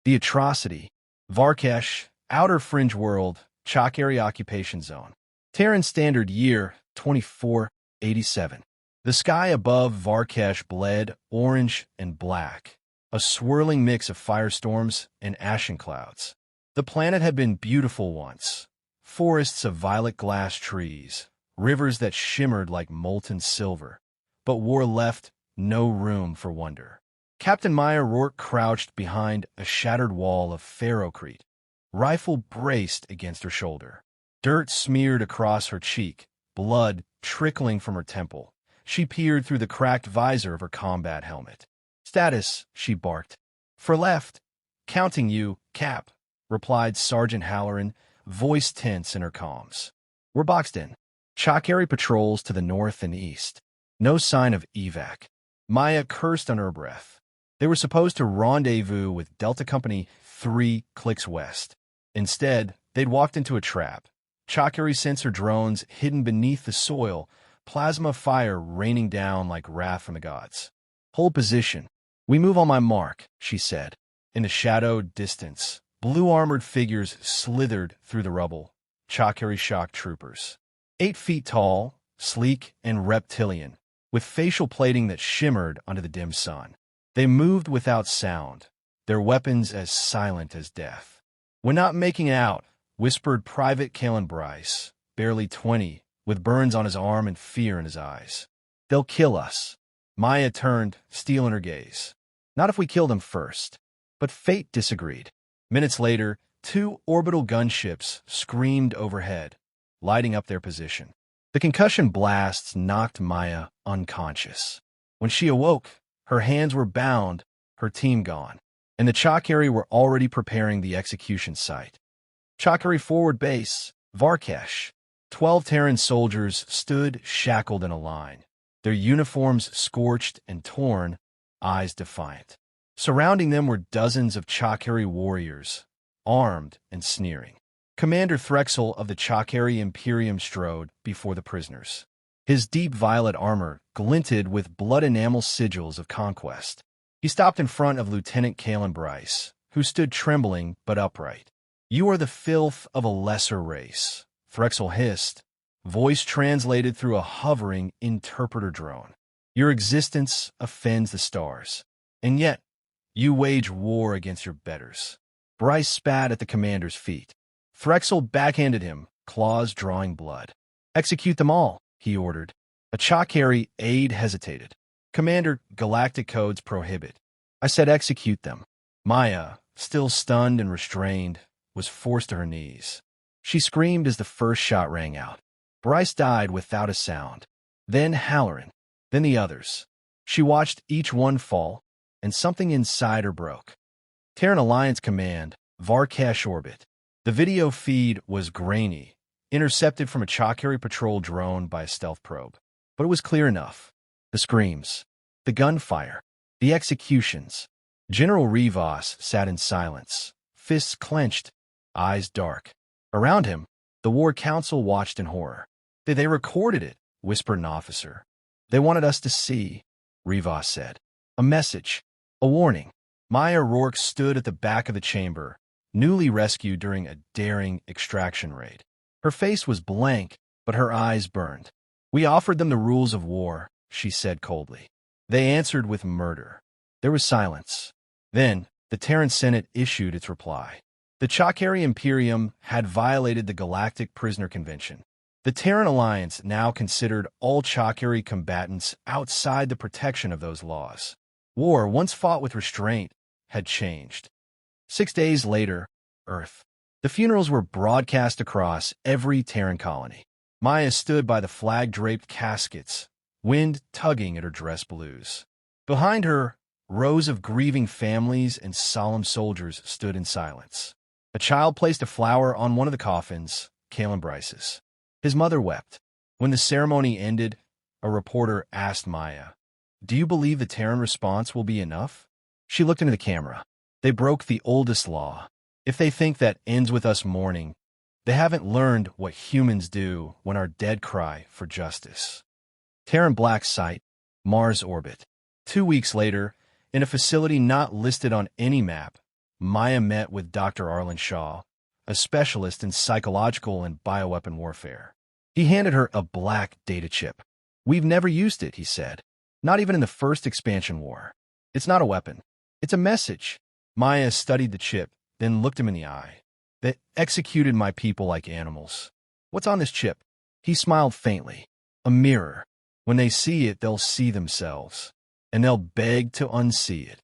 The atrocity. Varkesh, Outer Fringe World, Chakari Occupation Zone. Terran Standard Year, 2487. The sky above Varkesh bled orange and black, a swirling mix of firestorms and ashen clouds. The planet had been beautiful once. Forests of violet glass trees, rivers that shimmered like molten silver, but war left no room for wonder. Captain Maya Rourke crouched behind a shattered wall of ferrocrete, rifle braced against her shoulder. Dirt smeared across her cheek, blood trickling from her temple. She peered through the cracked visor of her combat helmet. "Status," she barked. "For left." "Counting you, Cap," replied Sergeant Halloran, voice tense in her comms. "We're boxed in." Chakari patrols to the north and east. No sign of evac. Maya cursed under her breath. They were supposed to rendezvous with Delta Company 3 clicks west. Instead, they'd walked into a trap. Chakari sensor drones hidden beneath the soil, plasma fire raining down like wrath from the gods. "Hold position. We move on my mark," she said. In the shadowed distance, blue-armored figures slithered through the rubble. Chakari shock troopers. 8 feet tall, sleek and reptilian, with facial plating that shimmered under the dim sun. They moved without sound, their weapons as silent as death. "We're not making it out," whispered Private Kalen Bryce, barely 20, with burns on his arm and fear in his eyes. "They'll kill us." Maya turned, steel in her gaze. "Not if we kill them first." But fate disagreed. Minutes later, 2 orbital gunships screamed overhead, lighting up their position. The concussion blasts knocked Maya unconscious. When she awoke, her hands were bound, her team gone, and the Chakari were already preparing the execution site. Chakari Forward Base, Varkesh. 12 Terran soldiers stood shackled in a line, their uniforms scorched and torn, eyes defiant. Surrounding them were dozens of Chakari warriors, armed and sneering. Commander Threxel of the Chakari Imperium strode before the prisoners. His deep violet armor glinted with blood-enamel sigils of conquest. He stopped in front of Lieutenant Kalen Bryce, who stood trembling but upright. "You are the filth of a lesser race," Threxel hissed, voice translated through a hovering interpreter drone. "Your existence offends the stars, and yet you wage war against your betters." Bryce spat at the commander's feet. Threxel backhanded him, claws drawing blood. "Execute them all," he ordered. A Chakari aide hesitated. "Commander, Galactic Codes prohibit." "I said execute them." Maya, still stunned and restrained, was forced to her knees. She screamed as the first shot rang out. Bryce died without a sound. Then Halloran. Then the others. She watched each one fall, and something inside her broke. Terran Alliance Command, Varkesh Orbit. The video feed was grainy, intercepted from a Chakari patrol drone by a stealth probe. But it was clear enough. The screams, the gunfire, the executions. General Rivas sat in silence, fists clenched, eyes dark. Around him, the War Council watched in horror. "They recorded it," whispered an officer. "They wanted us to see," Rivas said. "A message, a warning." Maya Rourke stood at the back of the chamber, newly rescued during a daring extraction raid. Her face was blank, but her eyes burned. "We offered them the rules of war," she said coldly. "They answered with murder." There was silence. Then, the Terran Senate issued its reply. The Chakari Imperium had violated the Galactic Prisoner Convention. The Terran Alliance now considered all Chakari combatants outside the protection of those laws. War, once fought with restraint, had changed. 6 days later, Earth. The funerals were broadcast across every Terran colony. Maya stood by the flag-draped caskets, wind tugging at her dress blues. Behind her, rows of grieving families and solemn soldiers stood in silence. A child placed a flower on one of the coffins, Kalen Bryce's. His mother wept. When the ceremony ended, a reporter asked Maya, "Do you believe the Terran response will be enough?" She looked into the camera. "They broke the oldest law. If they think that ends with us mourning, they haven't learned what humans do when our dead cry for justice." Terran Black Site, Mars Orbit. 2 weeks later, in a facility not listed on any map, Maya met with Dr. Arlen Shaw, a specialist in psychological and bioweapon warfare. He handed her a black data chip. "We've never used it," he said. "Not even in the first expansion war. It's not a weapon. It's a message." Maya studied the chip, then looked him in the eye. "They executed my people like animals. What's on this chip?" He smiled faintly. "A mirror. When they see it, they'll see themselves. And they'll beg to unsee it."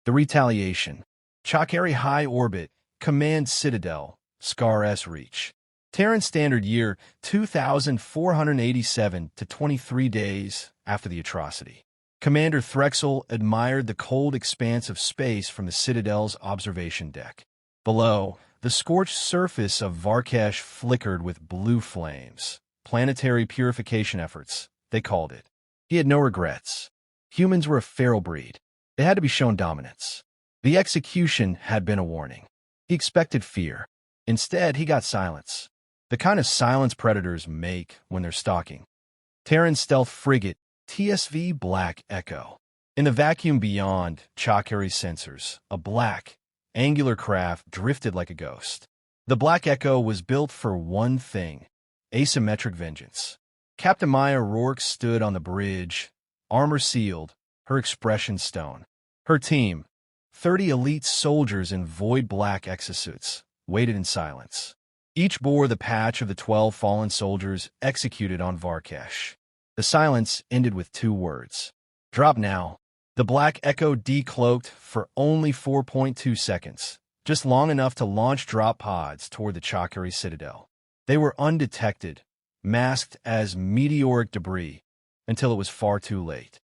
The retaliation. Chakari High Orbit, Command Citadel, Scar S Reach. Terran Standard Year 2487 to 23 days after the atrocity. Commander Threxel admired the cold expanse of space from the Citadel's observation deck. Below, the scorched surface of Varkash flickered with blue flames. Planetary purification efforts, they called it. He had no regrets. Humans were a feral breed. They had to be shown dominance. The execution had been a warning. He expected fear. Instead, he got silence. The kind of silence predators make when they're stalking. Terran stealth frigate, TSV Black Echo. In the vacuum beyond Chakari's sensors, a black, angular craft drifted like a ghost. The Black Echo was built for one thing: asymmetric vengeance. Captain Maya Rourke stood on the bridge, armor sealed, her expression stone. Her team, 30 elite soldiers in void black exosuits, waited in silence. Each bore the patch of the 12 fallen soldiers executed on Varkash. The silence ended with 2 words. "Drop now." The Black Echo decloaked for only 4.2 seconds, just long enough to launch drop pods toward the Chakari Citadel. They were undetected, masked as meteoric debris, until it was far too late.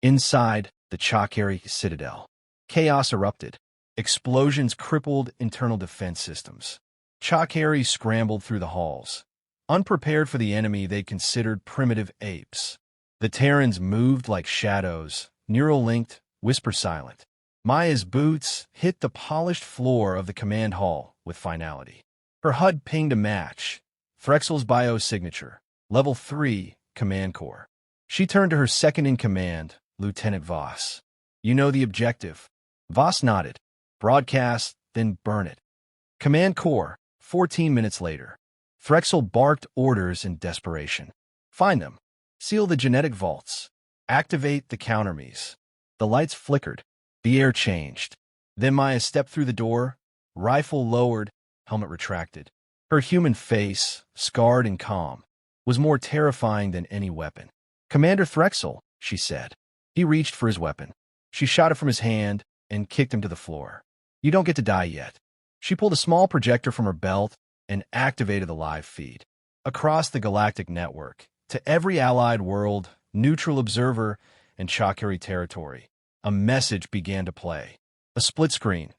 Inside the Chakari Citadel, chaos erupted. Explosions crippled internal defense systems. Chakari scrambled through the halls. Unprepared for the enemy they considered primitive apes. The Terrans moved like shadows, neural-linked, whisper-silent. Maya's boots hit the polished floor of the command hall with finality. Her HUD pinged a match. Threxel's biosignature, Level 3, Command Core. She turned to her second-in-command, Lieutenant Voss. "You know the objective." Voss nodded. "Broadcast, then burn it." Command Core, 14 minutes later. Threxel barked orders in desperation. "Find them. Seal the genetic vaults. Activate the countermeasures." The lights flickered. The air changed. Then Maya stepped through the door, rifle lowered, helmet retracted. Her human face, scarred and calm, was more terrifying than any weapon. "Commander Threxel," she said. He reached for his weapon. She shot it from his hand and kicked him to the floor. "You don't get to die yet." She pulled a small projector from her belt and activated the live feed. Across the galactic network, to every allied world, neutral observer, and Chakari territory, a message began to play. A split screen.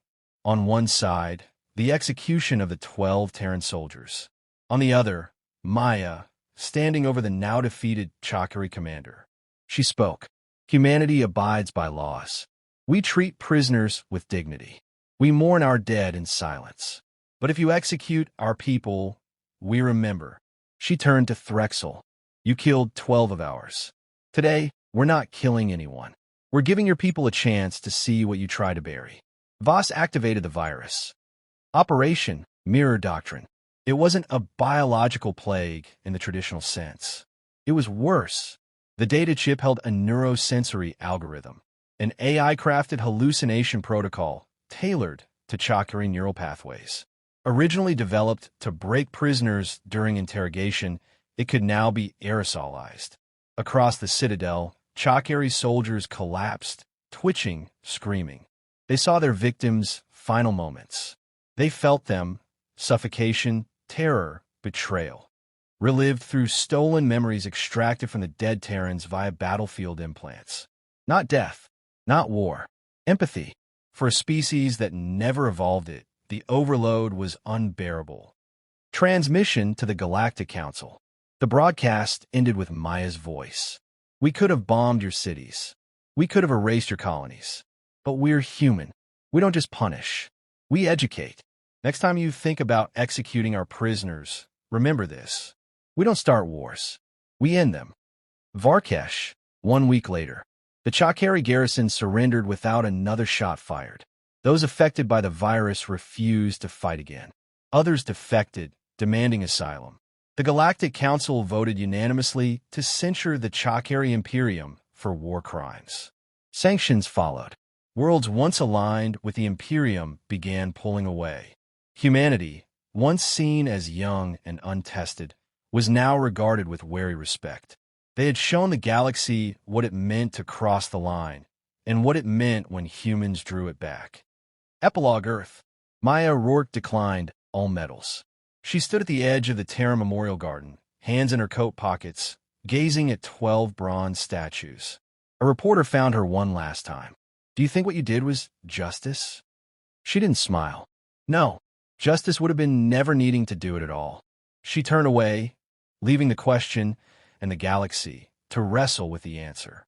On one side, the execution of the 12 Terran soldiers. On the other, Maya, standing over the now-defeated Chakari commander. She spoke. "Humanity abides by laws. We treat prisoners with dignity. We mourn our dead in silence. But if you execute our people, we remember." She turned to Threxel. "You killed 12 of ours. Today, we're not killing anyone. We're giving your people a chance to see what you try to bury." Voss activated the virus. Operation Mirror Doctrine. It wasn't a biological plague in the traditional sense. It was worse. The data chip held a neurosensory algorithm, an AI-crafted hallucination protocol tailored to Chakari neural pathways. Originally developed to break prisoners during interrogation, it could now be aerosolized. Across the Citadel, Chakari soldiers collapsed, twitching, screaming. They saw their victims' final moments. They felt them: suffocation, terror, betrayal. Relived through stolen memories extracted from the dead Terrans via battlefield implants. Not death, not war. Empathy. For a species that never evolved it, the overload was unbearable. Transmission to the Galactic Council. The broadcast ended with Maya's voice. "We could have bombed your cities. We could have erased your colonies. But we're human. We don't just punish. We educate. Next time you think about executing our prisoners, remember this. We don't start wars. We end them." Varkash, 1 week later. The Chakari garrison surrendered without another shot fired. Those affected by the virus refused to fight again. Others defected, demanding asylum. The Galactic Council voted unanimously to censure the Chakari Imperium for war crimes. Sanctions followed. Worlds once aligned with the Imperium began pulling away. Humanity, once seen as young and untested, was now regarded with wary respect. They had shown the galaxy what it meant to cross the line, and what it meant when humans drew it back. Epilogue Earth. Maya Rourke declined all medals. She stood at the edge of the Terra Memorial Garden, hands in her coat pockets, gazing at 12 bronze statues. A reporter found her one last time. "Do you think what you did was justice?" She didn't smile. No, justice would have been never needing to do it at all. She turned away, leaving the question and the galaxy to wrestle with the answer.